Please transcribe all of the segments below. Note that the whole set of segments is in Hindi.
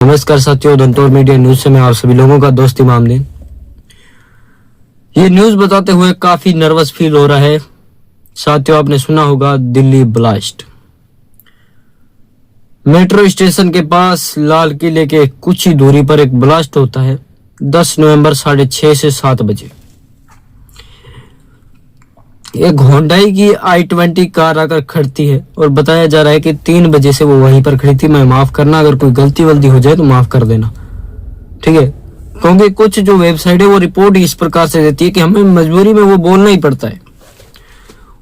नमस्कार साथियों, धनतोड़ मीडिया न्यूज से मैं आप सभी लोगों का दोस्त इमामदीन। ये न्यूज बताते हुए काफी नर्वस फील हो रहा है। साथियों, आपने सुना होगा दिल्ली ब्लास्ट। मेट्रो स्टेशन के पास लाल किले के कुछ ही दूरी पर एक ब्लास्ट होता है 10 नवंबर 6:30 से 7 बजे। एक होंडाई की i20 कार आकर खड़ती है और बताया जा रहा है कि 3 बजे से वो वहीं पर खड़ी थी। मैं माफ करना, अगर कोई गलती वल्ती हो जाए तो माफ कर देना, ठीक है। क्योंकि कुछ जो वेबसाइट है वो रिपोर्ट इस प्रकार से देती है कि हमें मजबूरी में वो बोलना ही पड़ता है।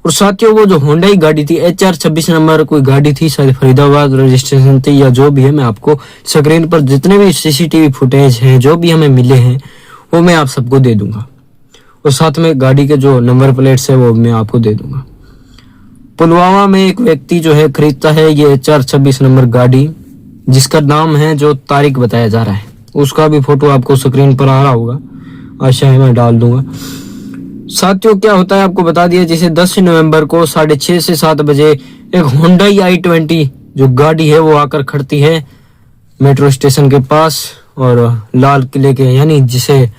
और साथियों, वो जो होंडाई गाड़ी थी HR 26 नंबर कोई गाड़ी थी, शायद फरीदाबाद रजिस्ट्रेशन थी या जो भी है। मैं आपको स्क्रीन पर जितने भी CCTV फुटेज हैं जो भी हमें मिले हैं वो मैं आप सबको दे दूंगा, और साथ में गाड़ी के जो नंबर प्लेट्स है वो मैं आपको दे दूंगा। पुलवामा में एक व्यक्ति जो है खरीदता है ये HR 26 नंबर गाड़ी, जिसका नाम है जो तारिक बताया जा रहा है। उसका भी फोटो आपको स्क्रीन पर आ रहा होगा, आशा है मैं डाल दूंगा। साथियों, क्या होता है आपको बता दिया। जैसे 10 नवंबर को 6:30 से 7 बजे एक होंडाई i20 जो गाड़ी है वो आकर खड़ती है मेट्रो स्टेशन के पास, और लाल किले के यानी जिसे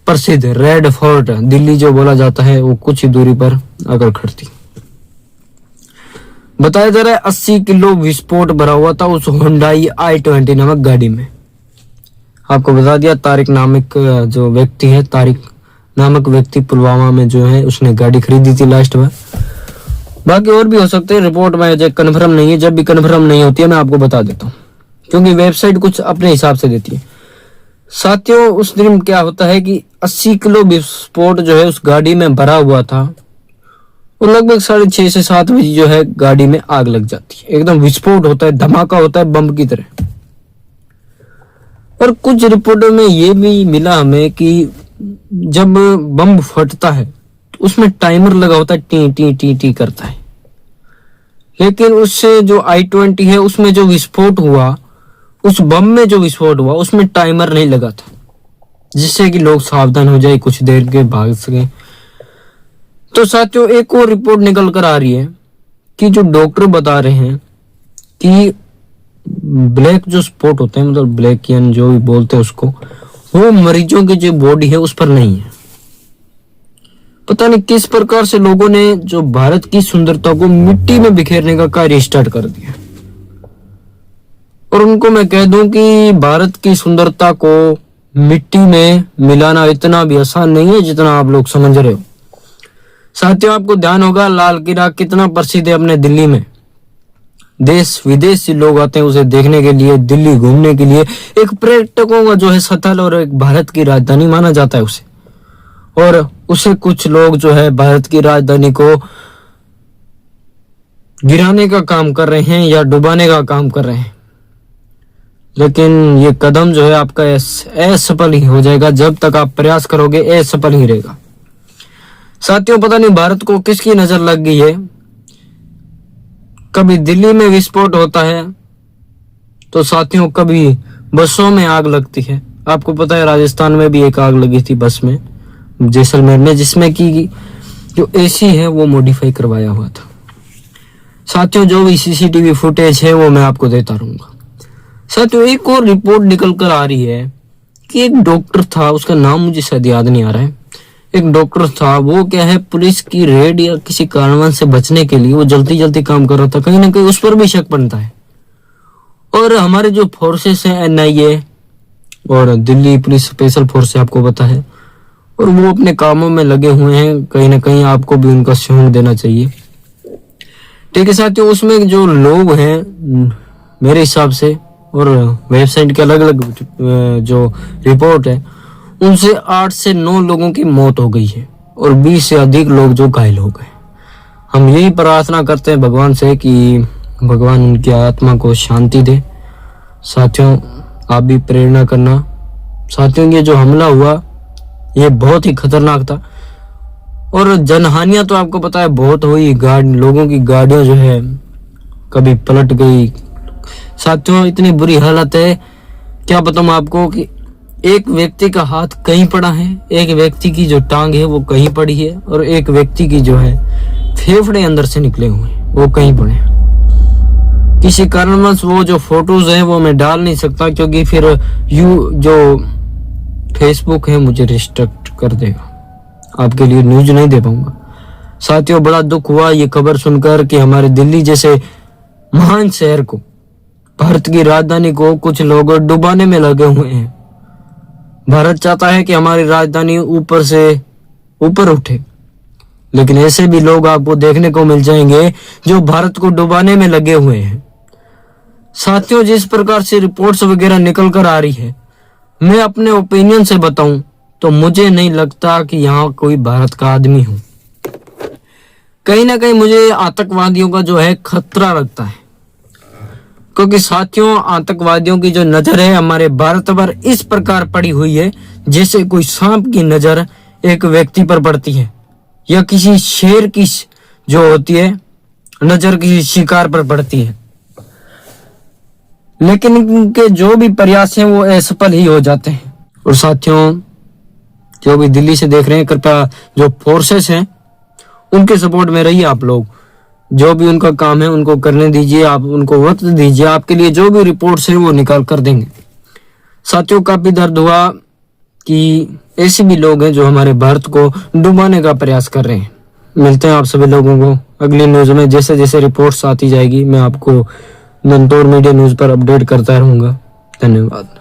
प्रसिद्ध रेड फोर्ट दिल्ली जो बोला जाता है वो कुछ ही दूरी पर आकर खड़ती। बताया जा रहा है 80 किलो विस्फोट भरा हुआ था उस होंडाई i20 नामक गाड़ी में। आपको बता दिया तारिक नामक जो व्यक्ति है, तारिक नामक व्यक्ति पुलवामा में जो है उसने गाड़ी खरीदी थी लास्ट में। बाकी और भी हो सकते हैं, रिपोर्ट में जो कन्फर्म नहीं है। जब भी कन्फर्म नहीं होती है मैं आपको बता देता हूँ, क्योंकि वेबसाइट कुछ अपने हिसाब से देती है। साथियों, उस दिन क्या होता है कि 80 किलो विस्फोट जो है उस गाड़ी में भरा हुआ था, और लगभग 6:30 से 7 बजे जो है गाड़ी में आग लग जाती है। एकदम विस्फोट होता है, धमाका होता है बम की तरह। और कुछ रिपोर्टों में ये भी मिला हमें कि जब बम फटता है तो उसमें टाइमर लगा होता है, टी टी टी टी करता है। लेकिन उससे जो i20 है उसमें जो विस्फोट हुआ, उस बम में जो विस्फोट हुआ उसमें टाइमर नहीं लगा था, जिससे कि लोग सावधान हो जाए, कुछ देर के भाग सके। तो साथियों, एक और रिपोर्ट निकल कर आ रही है कि जो डॉक्टर बता रहे हैं कि ब्लैक जो स्पॉट होते हैं, मतलब ब्लैक यानी जो भी बोलते हैं उसको, वो मरीजों की जो बॉडी है उस पर नहीं है। पता नहीं किस प्रकार से लोगों ने जो भारत की सुंदरता को मिट्टी में बिखेरने का कार्य स्टार्ट कर दिया। और उनको मैं कह दूं कि भारत की सुंदरता को मिट्टी में मिलाना इतना भी आसान नहीं है जितना आप लोग समझ रहे हो। साथियों, आपको ध्यान होगा लाल किला कितना प्रसिद्ध है अपने दिल्ली में। देश विदेश से लोग आते हैं उसे देखने के लिए, दिल्ली घूमने के लिए। एक पर्यटकों का जो है स्थल और एक भारत की राजधानी माना जाता है उसे। और उसे कुछ लोग जो है भारत की राजधानी को गिराने का काम कर रहे हैं या डुबाने का काम कर रहे हैं। लेकिन ये कदम जो है आपका असफल ही हो जाएगा। जब तक आप प्रयास करोगे असफल ही रहेगा। साथियों, पता नहीं भारत को किसकी नजर लग गई है। कभी दिल्ली में विस्फोट होता है तो साथियों कभी बसों में आग लगती है। आपको पता है राजस्थान में भी एक आग लगी थी बस में, जैसलमेर में, जिसमें कि जो AC है वो मॉडिफाई करवाया हुआ था। साथियों, जो भी CCTV फुटेज है वो मैं आपको देता रहूंगा। साथियों, एक और रिपोर्ट निकल कर आ रही है कि एक डॉक्टर था, उसका नाम मुझे शायद याद नहीं आ रहा है। एक डॉक्टर था, वो क्या है पुलिस की रेड या किसी कारणवश से बचने के लिए वो जल्दी जल्दी काम कर रहा था। कहीं ना कहीं उस पर भी शक बनता है। और हमारे जो फोर्सेस हैं NIA और दिल्ली पुलिस स्पेशल फोर्स है, आपको पता है, और वो अपने कामों में लगे हुए हैं। कहीं ना कहीं आपको भी उनका सहयोग देना चाहिए, ठीक है साथियों। उसमें जो लोग हैं मेरे हिसाब से और वेबसाइट के अलग अलग जो रिपोर्ट है उनसे 8 से 9 लोगों की मौत हो गई है और 20 से अधिक लोग जो घायल हो गए। हम यही प्रार्थना करते हैं भगवान से कि भगवान उनकी आत्मा को शांति दे। साथियों, आप भी प्रेरणा करना। साथियों, ये जो हमला हुआ ये बहुत ही खतरनाक था और जनहानियां तो आपको पता है बहुत हुई। लोगों की गाड़ियां जो है कभी पलट गई। साथियों, इतनी बुरी हालत है, क्या बताऊं आपको कि एक व्यक्ति का हाथ कहीं पड़ा है, एक व्यक्ति की जो टांग है वो कहीं पड़ी है, और एक व्यक्ति की जो है फेफड़े अंदर से निकले हुए वो कहीं पड़े। किसी कारणवश वो जो फोटोज हैं वो मैं डाल नहीं सकता, क्योंकि फिर जो फेसबुक है मुझे रिस्ट्रिक्ट कर देगा, आपके लिए न्यूज नहीं दे पाऊंगा। साथियों, बड़ा दुख हुआ ये खबर सुनकर कि हमारे दिल्ली जैसे महान शहर को, भारत की राजधानी को कुछ लोग डुबाने में लगे हुए हैं। भारत चाहता है कि हमारी राजधानी ऊपर से ऊपर उठे, लेकिन ऐसे भी लोग आपको देखने को मिल जाएंगे जो भारत को डुबाने में लगे हुए हैं। साथियों, जिस प्रकार से रिपोर्ट्स वगैरह निकल कर आ रही है, मैं अपने ओपिनियन से बताऊं तो मुझे नहीं लगता कि यहाँ कोई भारत का आदमी हो। कहीं ना कहीं मुझे आतंकवादियों का जो है खतरा लगता है, क्योंकि साथियों आतंकवादियों की जो नजर है हमारे भारत पर इस प्रकार पड़ी हुई है जैसे कोई सांप की नजर एक व्यक्ति पर पड़ती है, या किसी शेर की जो होती है नजर किसी शिकार पर पड़ती है। लेकिन इनके जो भी प्रयास हैं वो असफल ही हो जाते हैं। और साथियों, जो भी दिल्ली से देख रहे हैं, कृपया जो फोर्सेस हैं उनके सपोर्ट में रहिए। आप लोग जो भी उनका काम है उनको करने दीजिए, आप उनको वक्त दीजिए, आपके लिए जो भी रिपोर्ट्स है वो निकाल कर देंगे। साथियों, काफी दर्द हुआ कि ऐसे भी लोग हैं जो हमारे भारत को डुबाने का प्रयास कर रहे हैं। मिलते हैं आप सभी लोगों को अगली न्यूज में। जैसे जैसे रिपोर्ट्स आती जाएगी मैं आपको नंतोर मीडिया न्यूज पर अपडेट करता रहूंगा। धन्यवाद।